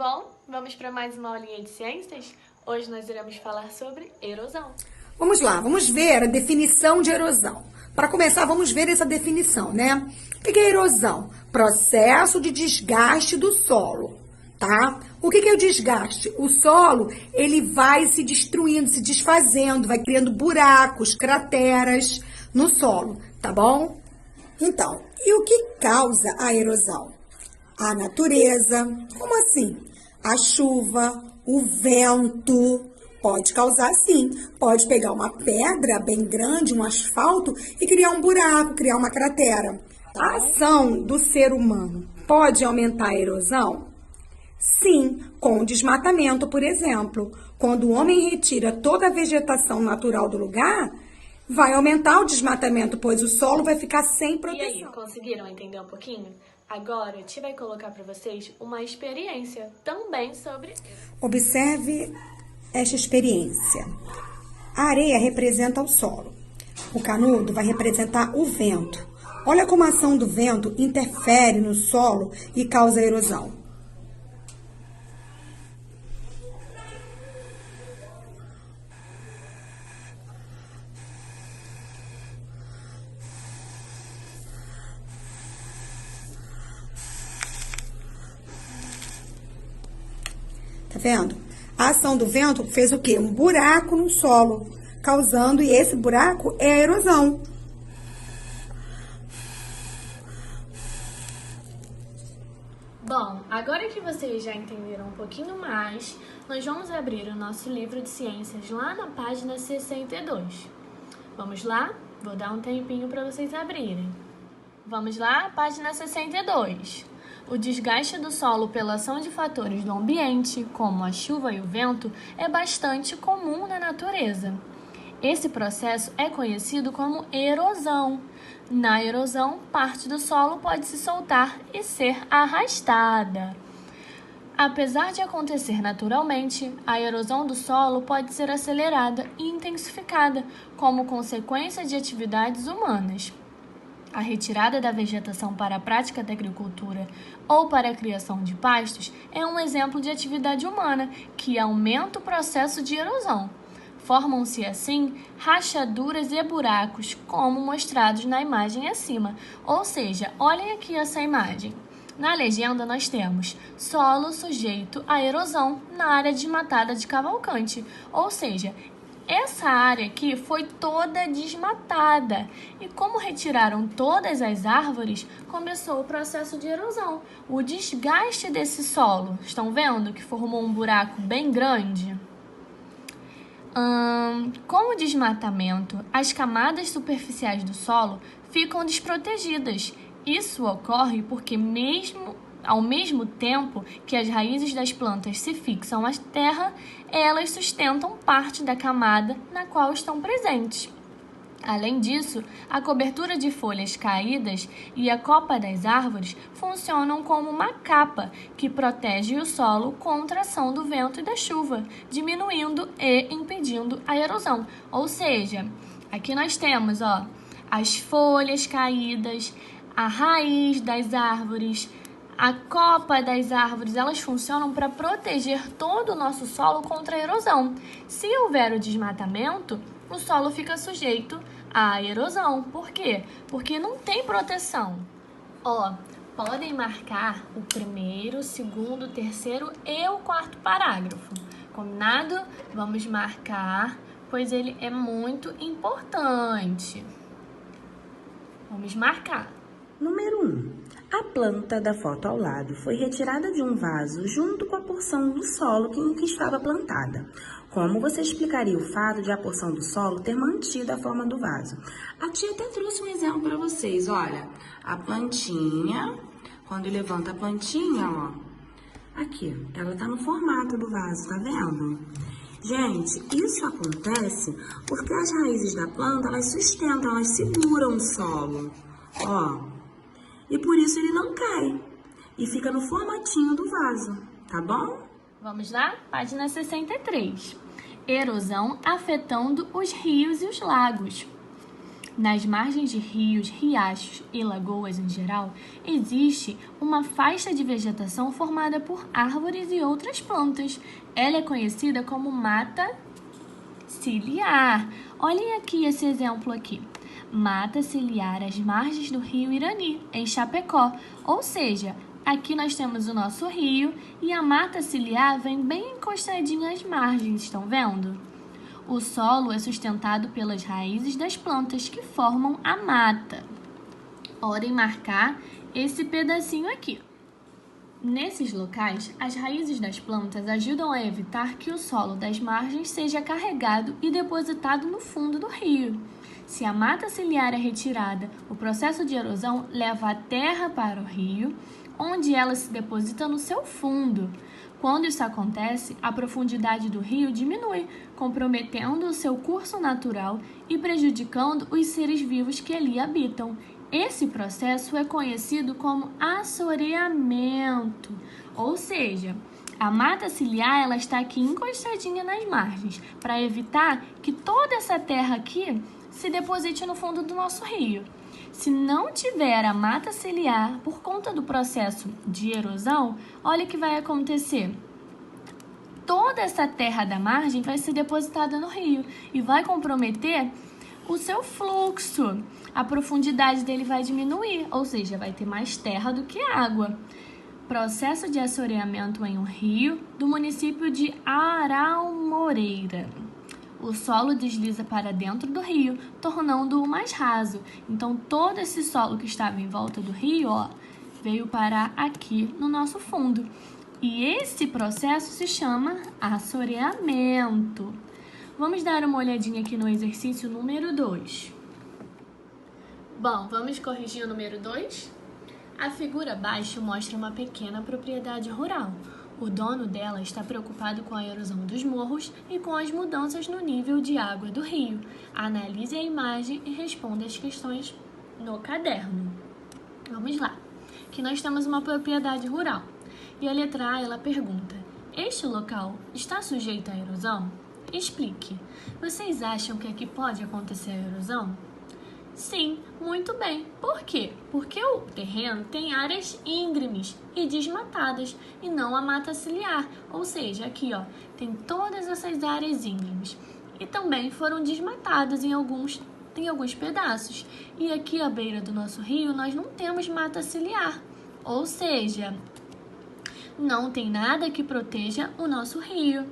bom? Vamos para mais uma aulinha de ciências? Hoje nós iremos falar sobre erosão. Vamos lá, vamos ver a definição de erosão. Para começar, vamos ver essa definição, né? O que é erosão? Processo de desgaste do solo, tá? O que é o desgaste? O solo, ele vai se destruindo, se desfazendo, vai criando buracos, crateras no solo, tá bom? Então, e o que causa a erosão? A natureza, como assim? A chuva, o vento, pode causar sim. Pode pegar uma pedra bem grande, um asfalto, e criar um buraco, criar uma cratera. A ação do ser humano pode aumentar a erosão? Sim, com o desmatamento, por exemplo. Quando o homem retira toda a vegetação natural do lugar, vai aumentar o desmatamento, pois o solo vai ficar sem proteção. E aí, conseguiram entender um pouquinho? Agora, a Ti vai colocar para vocês uma experiência também sobre... Observe esta experiência. A areia representa o solo. O canudo vai representar o vento. Olha como a ação do vento interfere no solo e causa erosão. Tá vendo? A ação do vento fez o quê? Um buraco no solo, causando, e esse buraco é a erosão. Bom, agora que vocês já entenderam um pouquinho mais, nós vamos abrir o nosso livro de ciências lá na página 62. Vamos lá? Vou dar um tempinho para vocês abrirem. Vamos lá? Página 62. O desgaste do solo pela ação de fatores do ambiente, como a chuva e o vento, é bastante comum na natureza. Esse processo é conhecido como erosão. Na erosão, parte do solo pode se soltar e ser arrastada. Apesar de acontecer naturalmente, a erosão do solo pode ser acelerada e intensificada como consequência de atividades humanas. A retirada da vegetação para a prática da agricultura ou para a criação de pastos é um exemplo de atividade humana que aumenta o processo de erosão. Formam-se assim rachaduras e buracos, como mostrados na imagem acima. Ou seja, olhem aqui essa imagem. Na legenda nós temos solo sujeito à erosão na área desmatada de Cavalcante, ou seja, essa área aqui foi toda desmatada e como retiraram todas as árvores, começou o processo de erosão. O desgaste desse solo, estão vendo que formou um buraco bem grande? Com o desmatamento, as camadas superficiais do solo ficam desprotegidas. Isso ocorre porque ao mesmo tempo que as raízes das plantas se fixam à terra, elas sustentam parte da camada na qual estão presentes. Além disso, a cobertura de folhas caídas e a copa das árvores funcionam como uma capa que protege o solo contra a ação do vento e da chuva, diminuindo e impedindo a erosão. Ou seja, aqui nós temos as folhas caídas, a raiz das árvores, a copa das árvores, elas funcionam para proteger todo o nosso solo contra a erosão. Se houver o desmatamento, o solo fica sujeito à erosão. Por quê? Porque não tem proteção. Podem marcar o primeiro, segundo, terceiro e o quarto parágrafo. Combinado? Vamos marcar, pois ele é muito importante. Vamos marcar. Número 1. A planta da foto ao lado foi retirada de um vaso junto com a porção do solo em que estava plantada. Como você explicaria o fato de a porção do solo ter mantido a forma do vaso? A tia até trouxe um exemplo para vocês. Olha, a plantinha, quando levanta a plantinha, aqui, ela tá no formato do vaso, tá vendo? Gente, isso acontece porque as raízes da planta, elas sustentam, elas seguram o solo, e por isso ele não cai e fica no formatinho do vaso, tá bom? Vamos lá? Página 63. Erosão afetando os rios e os lagos. Nas margens de rios, riachos e lagoas em geral, existe uma faixa de vegetação formada por árvores e outras plantas. Ela é conhecida como mata ciliar. Olhem aqui esse exemplo aqui. Mata ciliar às margens do rio Irani, em Chapecó. Ou seja, aqui nós temos o nosso rio e a mata ciliar vem bem encostadinha às margens, estão vendo? O solo é sustentado pelas raízes das plantas que formam a mata. Podem marcar esse pedacinho aqui. Nesses locais, as raízes das plantas ajudam a evitar que o solo das margens seja carregado e depositado no fundo do rio. Se a mata ciliar é retirada, o processo de erosão leva a terra para o rio, onde ela se deposita no seu fundo. Quando isso acontece, a profundidade do rio diminui, comprometendo o seu curso natural e prejudicando os seres vivos que ali habitam. Esse processo é conhecido como assoreamento, ou seja, a mata ciliar ela está aqui encostadinha nas margens, para evitar que toda essa terra aqui se deposite no fundo do nosso rio. Se não tiver a mata ciliar, por conta do processo de erosão, olha o que vai acontecer. Toda essa terra da margem vai ser depositada no rio e vai comprometer o seu fluxo. A profundidade dele vai diminuir, ou seja, vai ter mais terra do que água. Processo de assoreamento em um rio do município de Araumoreira. O solo desliza para dentro do rio, tornando-o mais raso. Então, todo esse solo que estava em volta do rio, veio parar aqui no nosso fundo. E esse processo se chama assoreamento. Vamos dar uma olhadinha aqui no exercício número 2. Bom, vamos corrigir o número 2? A figura abaixo mostra uma pequena propriedade rural. O dono dela está preocupado com a erosão dos morros e com as mudanças no nível de água do rio. Analise a imagem e responda as questões no caderno. Vamos lá. Aqui nós temos uma propriedade rural. E a letra A, ela pergunta: este local está sujeito à erosão? Explique. Vocês acham que aqui pode acontecer a erosão? Sim, muito bem. Por quê? Porque o terreno tem áreas íngremes e desmatadas e não a mata ciliar. Ou seja, aqui tem todas essas áreas íngremes e também foram desmatadas em alguns pedaços. E aqui à beira do nosso rio nós não temos mata ciliar. Ou seja, não tem nada que proteja o nosso rio.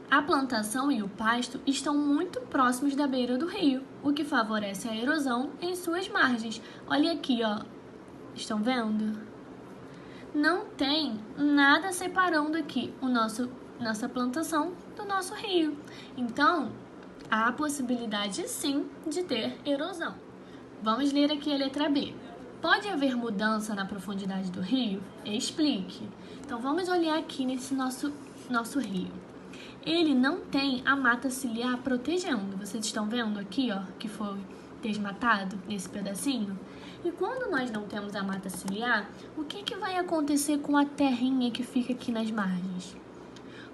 A plantação e o pasto estão muito próximos da beira do rio, o que favorece a erosão em suas margens. Olha aqui, estão vendo? Não tem nada separando aqui nossa plantação do nosso rio. Então, há a possibilidade sim de ter erosão. Vamos ler aqui a letra B. Pode haver mudança na profundidade do rio? Explique. Então, vamos olhar aqui nesse nosso rio. Ele não tem a mata ciliar protegendo. Vocês estão vendo aqui, que foi desmatado nesse pedacinho? E quando nós não temos a mata ciliar, o que vai acontecer com a terrinha que fica aqui nas margens?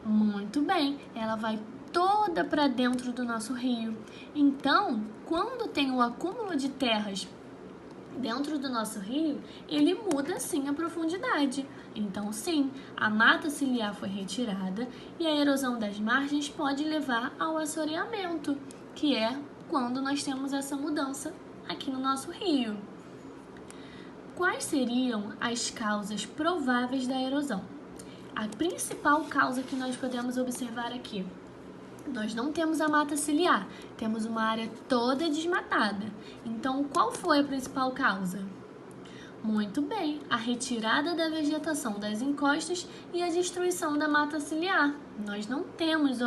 Muito bem, ela vai toda para dentro do nosso rio. Então, quando tem um acúmulo de terras dentro do nosso rio, ele muda sim a profundidade. Então sim, a mata ciliar foi retirada e a erosão das margens pode levar ao assoreamento, que é quando nós temos essa mudança aqui no nosso rio. Quais seriam as causas prováveis da erosão? A principal causa que nós podemos observar aqui: nós não temos a mata ciliar, temos uma área toda desmatada. Então, qual foi a principal causa? Muito bem, a retirada da vegetação das encostas e a destruição da mata ciliar. Nós não temos,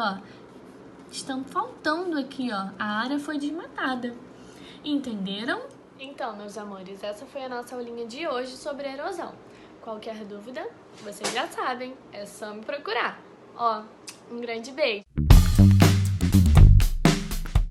estão faltando aqui, a área foi desmatada. Entenderam? Então, meus amores, essa foi a nossa aulinha de hoje sobre a erosão. Qualquer dúvida, vocês já sabem, é só me procurar. Um grande beijo!